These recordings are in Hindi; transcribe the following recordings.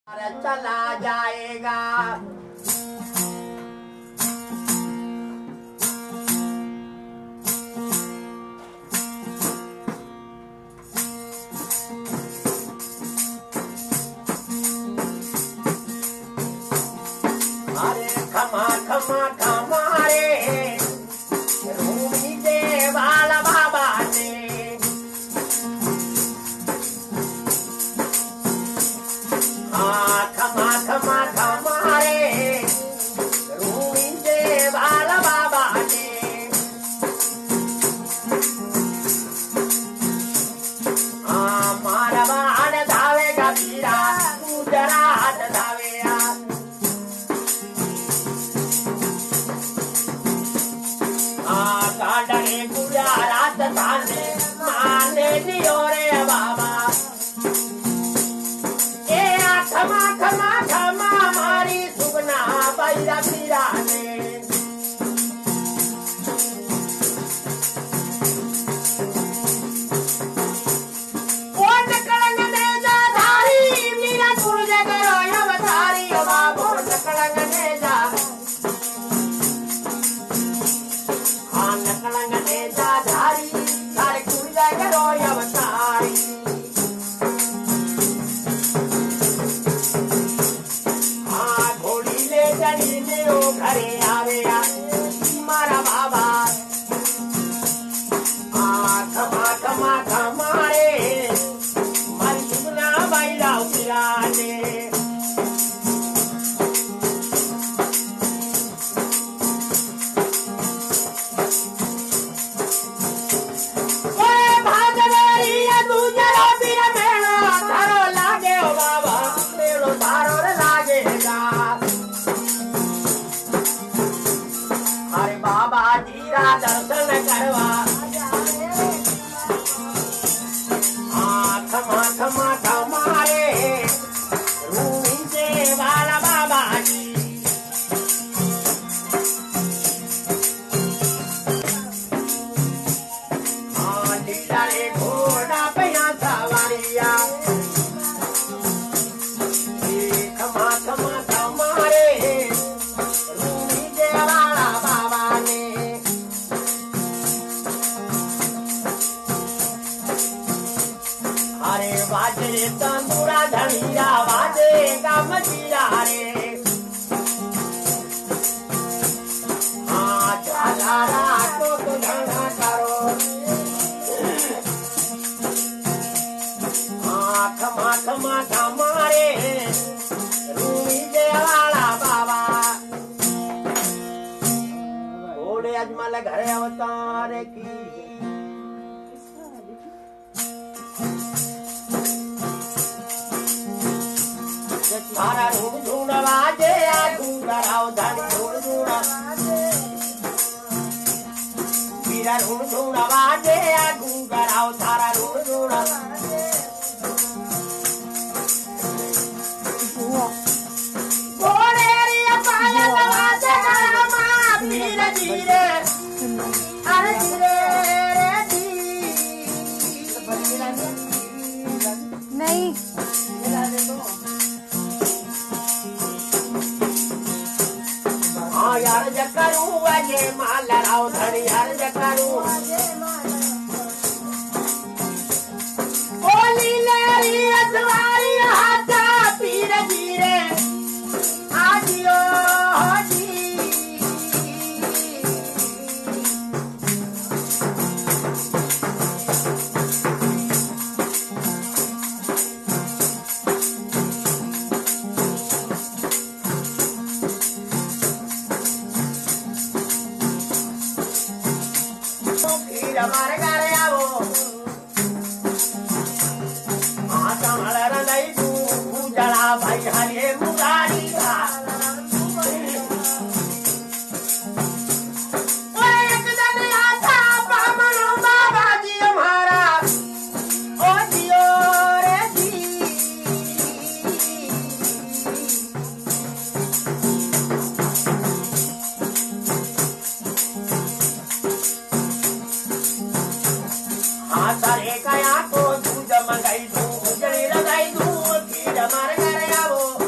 चला जाएगा। अरे खमा खमा खमा रे रूमी दे वाला बाबा ने खमा खमा खमा रे रूमी दे वाला बाबा ने मारा बाण धावेगा बीरा गुजरात धावे कांडने गुजरात धाने माने दियो रे बाबा ए खमा खमा खमा मारी सुगना बैरा बीरा ने घरे आवे मारा बाबा खमा खमा खमा रे मारी सुगना बैरा बीरा ने बाबा जीरा दर्शन करवा खमा खमा खमा रे रूमी से वाला बाबा जी लीला रे घोड़ा पैया सवारिया खमा खमा खमा रे रूमी से वाला बाबा अरे बाजे तंदूरा धनिया बाजेगा मजीरा रे झाला तो धना करो खमा खमा खमा रे रूमी दे वाला बाबा ओडे अजमल घरे अवतार की मारा ढूंढ ढूंढ बाजे घूंघराओ धन ढूंढ ढूंढ मेरा ढूंढ ढूंढ बाजे घूंघराओ थारा ढूंढ ढूंढ घोड़े रे पाया बाजे गरमा धीरे धीरे अरे धीरे रे नहीं यार जकरू अजे माल राव धड़ यार जकरू ओली लेरी अजवारी हाथा पीर धीरे आजियो जी मारे गारे आवो माता मलर नहीं तू जला भाई हरे मुगारी का एक दिन आता पामनो बाबा जी हमारा ओ जियो रे जी सारे कया को दूध मंगाई दूध जड़ी लगाई दूध खीर मार कर आवो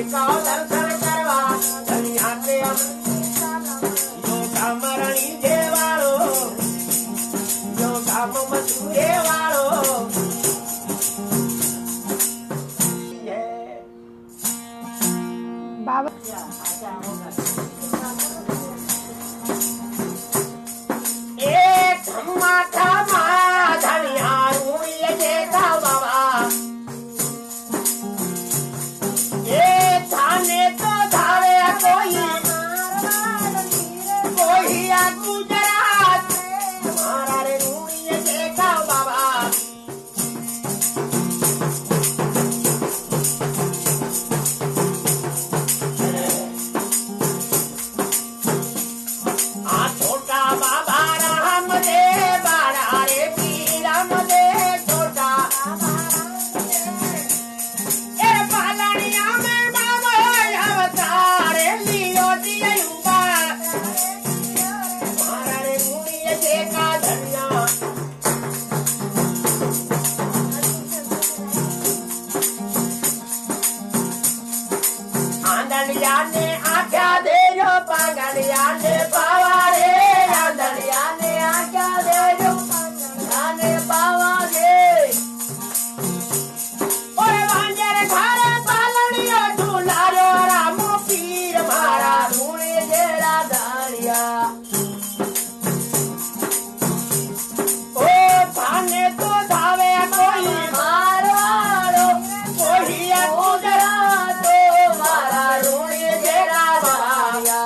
का दर्शन करवा धनिया के जो काम रणी देवालो जो काम मसूरे वालो बाबा एक माथा मा धनिया रूड़िए देखा बाबा ये थाने तो धावे कोई आ गुजरात मारा रे रूड़िए देखा बाबा आ छोटा बाबा राम दे बाड़ा रे पी राम दे छोटा ए पालनिया में बाबा अवतार लियो दिए युवा मारा रे रूड़िए देखा धनिया आंधलिया ने आज्ञा दे जो पागलिया ने पावा रे आंधलिया ने आज्ञा दे जो पागलिया ने पावा रे ओए वांजर घरे पालनिया झूला रो रामो पीर मारा रूड़े जेड़ा धारिया ओ थाने तो धावे कोई मारवाड़ो कोई गुजरात मारा रूड़े जेड़ा धारिया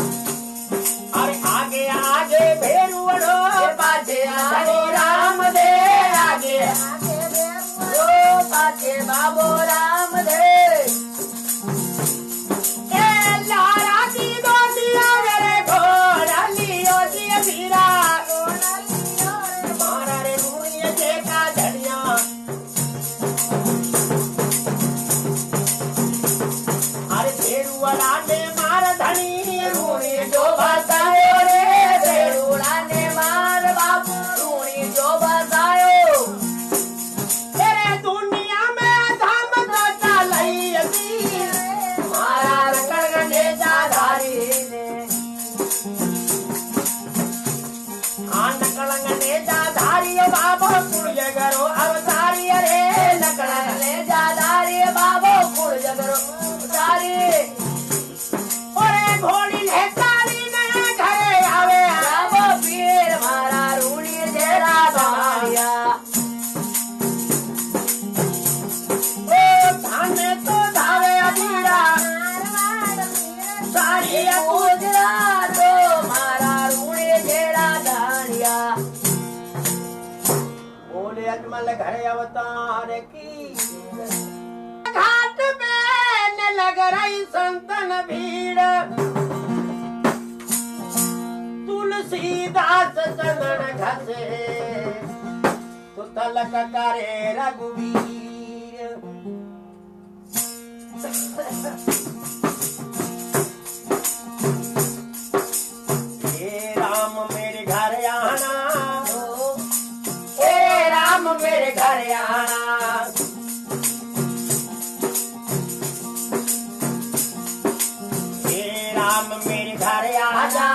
अरे आगे आगे भेरुवड़ो पाछे आगे राम दे आगे भेरुवड़ो पाछे बाबो राम दे ए लारा की दोसिया मेरे घोड़ा लियो दिए भीरा मारा रे रूड़िए देखा धनिया अरे भेरुवड़ा ने मार धनी रूड़ी जो बतायो रे भेरुवड़ा ने मार बाबू रूड़ी जो बतायो तेरे दुनिया में धाम तो चलई असी मारा रकड़गंडे जाधारी ने हाँ नकड़गंडे जाधारी बाबो कुड़ जगरो अवतारी रे नकड़गंडे जाधारी बाबो कुड़ जगरो अवतारी ओरे घोड़ी लेतारी ने घरे आवे रामो पीर मारा रूड़ी जेरा धारिया ओ थाने तो धावे अबीरा सारी गुजरात मारा रूड़ी जेरा धारिया बोले अजमल घरे अवतार की घाट पे न लग रही संतन भीड़ तुलसीदास चंदन घसे तो तलक करे रघुवीर हे राम मेरे घर आना हे राम मेरे घर आना हे राम मेरे घर आजा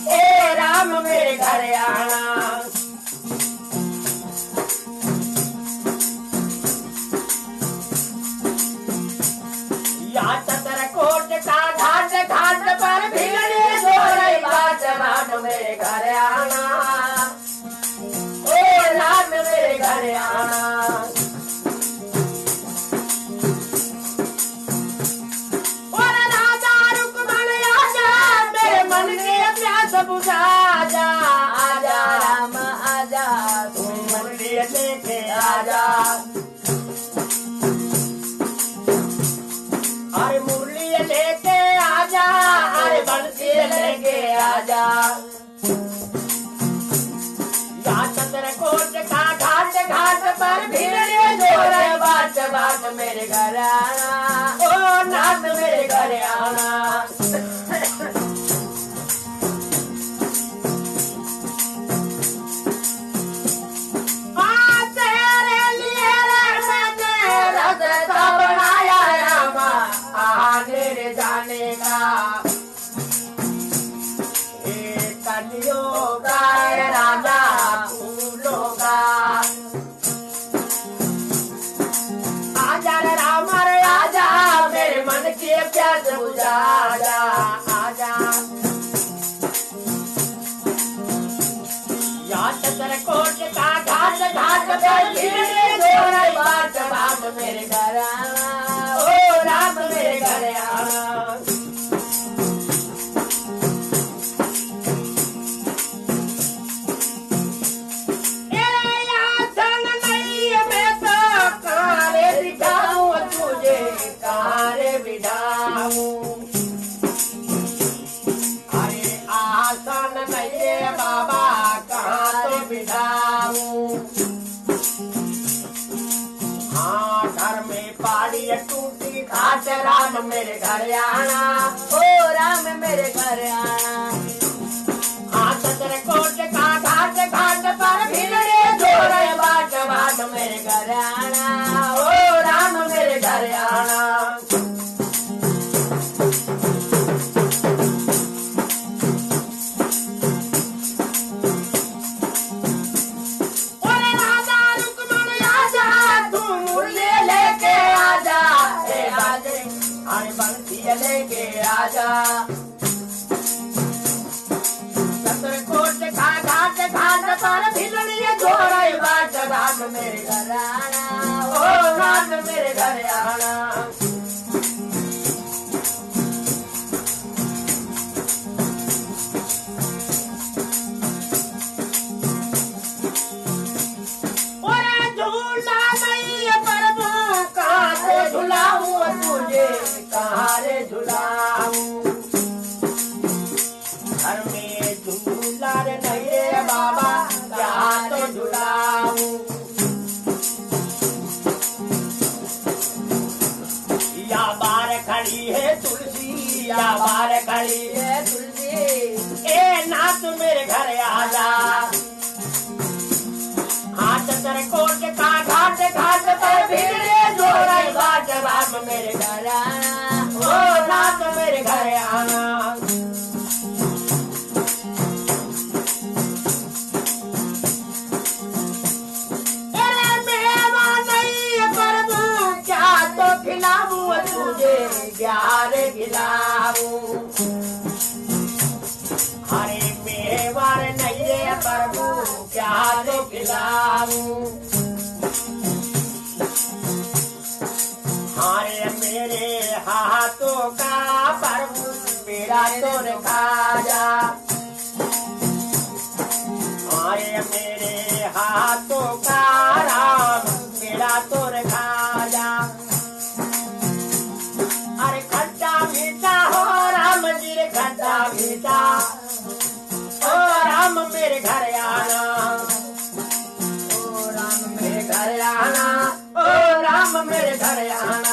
हे राम मेरे घर आना या चतरकोट का घाट घाट पर भीड़े सो रही बाट बाट मेरे घर आना हे राम मेरे घर आना बुझा आजा आजा राम आजा तुम मुरली लेके आजा अरे मुरली लेके आजा अरे बंसी लेके आजा चंद्रकोट का घाट घाट पर भीड़ जोरे बाट बाट मेरे घर आना ओ नाथ मेरे घर आना कलियों का राजा फूलों का। आजा रे राम रे आजा, मेरे मन की प्यास बुझा जा, आजा। या चित्रकूट का घाट घाट पर धीरे धीरे बाट बाट मेरे घर आना, ओ राम मेरे घर आना। टूटी घाट राम मेरे घर आना, ओ राम मेरे घर आना। हाँ चित्रकूट का घाट घाट पर भिड़े जोड़े बाट बाट मेरे घर आना, ओ राम मेरे घर आना। लेके आजा चित्रकूट का घाट घाट पर भिड़िए जोड़े बाट बाट मेरे घर आना, ओ राम मेरे घर आना। ओरे झूला नहीं प्रभु कहाँ से झुलाऊं तुझे, कहाँ रे झुलाऊं। घर में झूला रे नहीं रे बाबा, क्या तो झुलाऊं। या बार खड़ी है तुलसी, या बार खड़ी है तुलसी, ए नाथ मेरे घर आजा। हाँ चित्रकूट का घाट घाट पर भिड़े जोड़े बाट बाट मेरे घर आना, ओ नाथ मेरे घर आना। अरे मेवा नहीं प्रभु, क्या तो खिलाऊं तुझे, क्या रे खिलाऊं। अरे मेवा नहीं रे प्रभु, क्या तो खिलाऊं। हारे मेरे हाथों का प्रभु मेरा तो खाजा, हारे मेरे हाथों का राम मेरा तो खाजा। अरे खट्टा मीठा हो राम जी रे खट्टा मीठा, ओ राम मेरे घर आना, ओ राम मेरे घर आना, ओ राम मेरे घर आना।